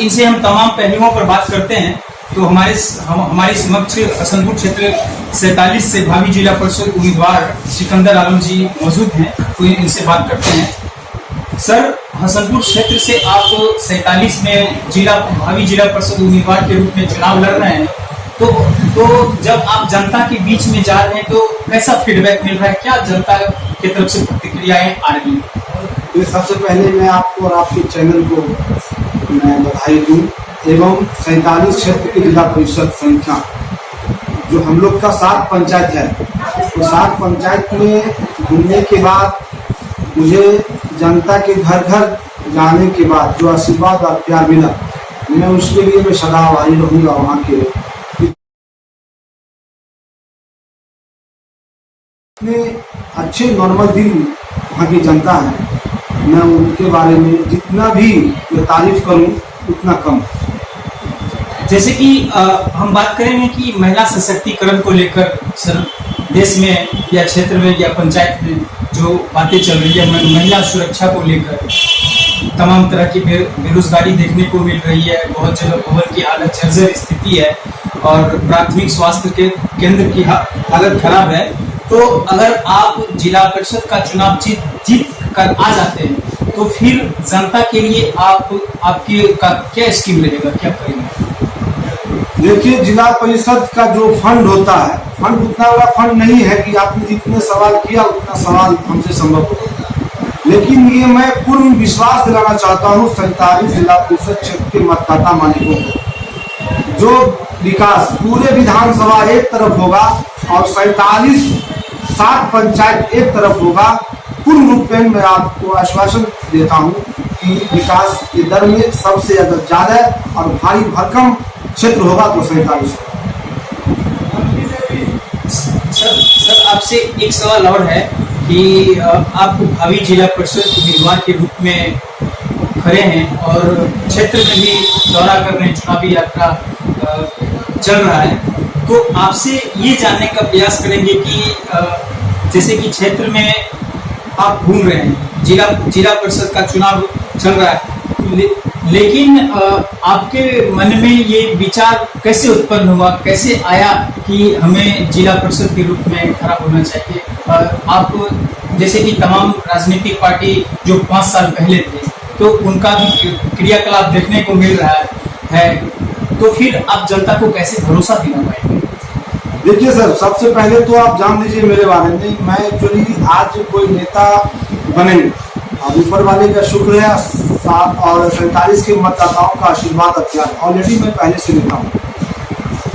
इनसे हम तमाम पहलुओं पर बात करते हैं। तो हमारे समक्ष हसनपुर क्षेत्र 47 से भावी जिला परिषद उम्मीदवार सिकंदर आलम जी मौजूद हैं, तो इनसे बात करते हैं। सर, हसनपुर क्षेत्र से आप 47 में भावी जिला परिषद उम्मीदवार के रूप में चुनाव लड़ रहे हैं, तो जब आप जनता के बीच में जा रहे हैं तो कैसा फीडबैक मिल रहा है, क्या जनता की तरफ से प्रतिक्रियाएं आ रही हैं? सबसे पहले मैं आपको और आपके चैनल को मैं बधाई दूं एवं 47 क्षेत्र की जिला परिषद संख्या जो हम लोग का 7 पंचायत है, तो 7 पंचायत में घूमने के बाद मुझे जनता के घर घर जाने के बाद जो आशीर्वाद और प्यार मिला, मैं उसके लिए मैं सदा आभारी रहूँगा। वहाँ के इतने अच्छे नॉर्मल दिल वहाँ की जनता है, मैं उनके बारे में जितना भी तारीफ करूँ उतना कम। जैसे कि हम बात करेंगे कि महिला सशक्तिकरण को लेकर सर देश में या क्षेत्र में या पंचायत में जो बातें चल रही है, महिला सुरक्षा को लेकर तमाम तरह की बेरोजगारी देखने को मिल रही है, बहुत जगह भवन की हालत जर्जर स्थिति है और प्राथमिक स्वास्थ्य के केंद्र की हालत खराब है। तो अगर आप जिला परिषद का चुनाव जीत कर आ जाते हैं तो फिर जनता के लिए आपके का क्या स्कीम रहेगा, क्या करेंगे? देखिए, जिला परिषद का जो फंड होता है, फंड उतना बड़ा फंड नहीं है कि आपने जितने सवाल किया उतना सवाल हमसे संभव हो, लेकिन ये मैं पूर्ण विश्वास दिलाना चाहता हूँ 47 जिला परिषद क्षेत्र के मतदाता मालिकों को, जो विकास पूरे विधानसभा एक तरफ होगा और 7 पंचायत एक तरफ होगा। पूर्ण रूप में मैं आपको आश्वासन देता हूँ कि विकास के दर में सबसे अगर ज्यादा और भारी भरकम क्षेत्र होगा तो 47। सर आपसे एक सवाल और है कि आप भावी जिला परिषद उम्मीदवार के रूप में खड़े हैं और क्षेत्र में भी दौरा कर रहे हैं, चुनावी यात्रा चल रहा है, तो आपसे ये जानने का प्रयास करेंगे कि जैसे कि क्षेत्र में आप घूम रहे हैं, जिला परिषद का चुनाव चल रहा है, लेकिन आपके मन में ये विचार कैसे उत्पन्न हुआ, कैसे आया कि हमें जिला परिषद के रूप में खड़ा होना चाहिए? आप जैसे कि तमाम राजनीतिक पार्टी जो 5 साल पहले थे तो उनका भी क्रियाकलाप देखने को मिल रहा है, तो फिर आप जनता को कैसे भरोसा दिला पाएंगे? देखिए सर, सबसे पहले तो आप जान लीजिए मेरे बारे में, मैं एक्चुअली आज कोई नेता बनेंगे, अब ऊपर वाले का शुक्र है और 47 के मतदाताओं का आशीर्वाद और प्यार, ऑलरेडी मैं पहले से नेता हूँ,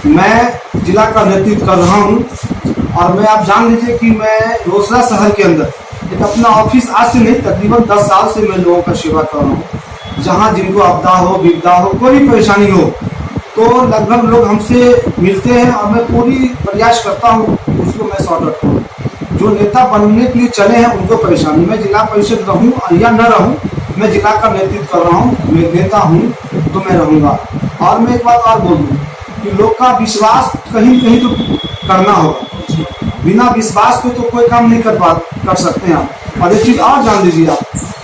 मैं जिला का नेतृत्व कर रहा हूँ। और मैं आप जान लीजिए कि मैं रोसड़ा शहर के अंदर एक अपना ऑफिस आज से नहीं तकरीबन 10 साल से मैं लोगों का सेवा कर रहा हूँ। जहाँ जिनको आपदा हो, विपदा हो, कोई परेशानी हो तो लगभग लोग हमसे मिलते हैं और मैं पूरी प्रयास करता हूँ उसको मैं सॉर्ट आउट करूँ। जो नेता बनने के लिए चले हैं उनको परेशानी, मैं जिला परिषद रहूँ या न रहूँ, मैं जिला का नेतृत्व कर रहा हूँ, मैं नेता हूँ तो मैं रहूँगा। और मैं एक बात और बोल दूँ कि लोग का विश्वास कहीं कहीं तो करना होगा, बिना विश्वास पे तो कोई काम नहीं कर सकते हैं आप। और एक चीज़ और जान लीजिए आप,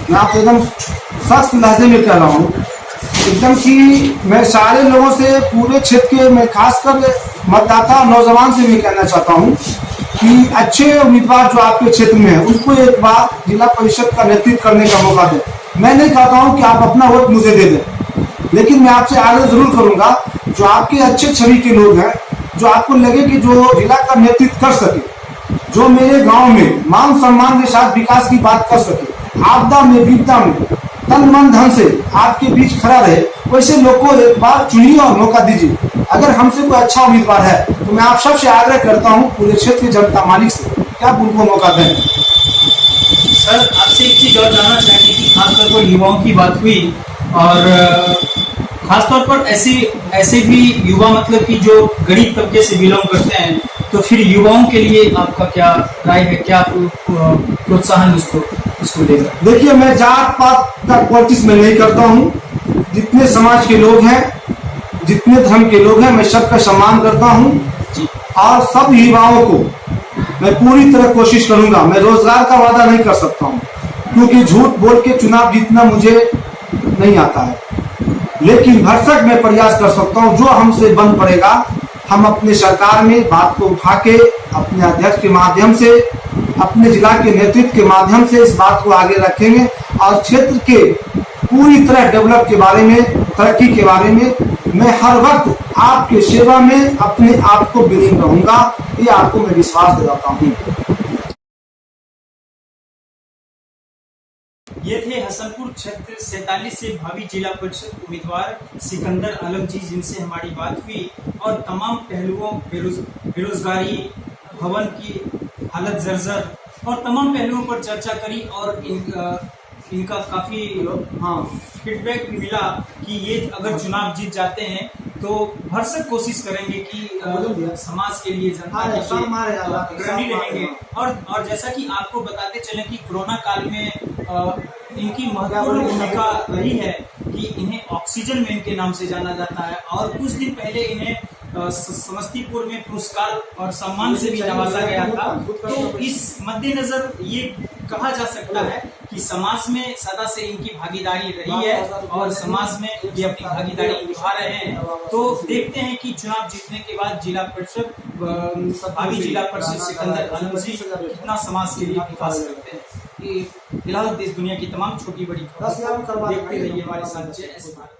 मैं आपको एकदम सख्त लहजे में कह रहा हूँ एकदम कि मैं सारे लोगों से पूरे क्षेत्र के, मैं खासकर मतदाता नौजवान से मैं कहना चाहता हूँ कि अच्छे उम्मीदवार जो आपके क्षेत्र में है उनको एक बार जिला परिषद का नेतृत्व करने का मौका दें। मैं नहीं कहता हूँ कि आप अपना वोट मुझे दे दें, लेकिन मैं आपसे आग्रह जरूर करूँगा जो आपके अच्छे छवि के लोग हैं, जो आपको लगे कि जो जिला का नेतृत्व कर सके, जो मेरे गाँव में मान सम्मान के साथ विकास की बात कर सके, आपदा में विपदा में तन मन धन से आपके बीच खड़ा रहे, वैसे लोग को एक बार चुनिए और मौका दीजिए। अगर हमसे कोई अच्छा उम्मीदवार है तो मैं आप सबसे आग्रह करता हूं पूरे क्षेत्र के जनता मालिक से कि आप उनको मौका दें। सर आपसे एक चीज और जानना चाहेंगे कि खासतौर पर युवाओं की बात हुई और खासतौर पर ऐसे भी युवा मतलब कि जो गरीब तबके से बिलोंग करते हैं, तो फिर युवाओं के लिए आपका क्या राय है, क्या प्रोत्साहन उसको देगा? देखिए, मैं जात पात का पॉलिटिक्स में नहीं करता हूँ, जितने समाज के लोग हैं, जितने धर्म के लोग हैं, मैं सबका सम्मान करता हूँ और सब युवाओं को मैं पूरी तरह कोशिश करूंगा। मैं रोजगार का वादा नहीं कर सकता हूँ क्योंकि झूठ बोल के चुनाव जीतना मुझे नहीं आता है। लेकिन भरसक मैं प्रयास कर सकता हूं, जो हमसे बन पड़ेगा हम अपने सरकार में बात को उठा के अपने अध्यक्ष के माध्यम से, अपने जिला के नेतृत्व के माध्यम से इस बात को आगे रखेंगे और क्षेत्र के पूरी तरह डेवलप के बारे में, तरक्की के बारे में मैं हर वक्त आपके सेवा में अपने आप को विलीन रहूंगा, ये आपको मैं विश्वास दिलाता हूँ। ये थे हसनपुर क्षेत्र 47 से भावी जिला परिषद उम्मीदवार सिकंदर आलम जी, जिनसे हमारी बात हुई और तमाम पहलुओं, बेरोजगारी, भवन की हालत जर्जर और तमाम पहलुओं पर चर्चा करी और इनका काफी फीडबैक मिला कि ये अगर चुनाव जीत जाते हैं तो भरसक कोशिश करेंगे कि समाज के लिए, जनता के लिए अग्रणी रहेंगे। और जैसा कि आपको बताते चले कि कोरोना काल में इनकी महत्वपूर्ण भूमिका रही है कि इन्हें ऑक्सीजन मैन के नाम से जाना जाता है और कुछ दिन पहले इन्हें समस्तीपुर में पुरस्कार और सम्मान से भी नवाजा गया था। तो इस मद्देनजर ये कहा जा सकता है कि समाज में सदा से इनकी भागीदारी रही है और समाज में ये अपनी भागीदारी निभा रहे हैं। तो देखते हैं कि चुनाव जीतने के बाद जिला परिषद, भावी जिला परिषद सिकंदर आलम जी कितना समाज के लिए विकास करते हैं। फिलहाल देश दुनिया की तमाम छोटी बड़ी खबरों देखते रहिए हमारे साथ।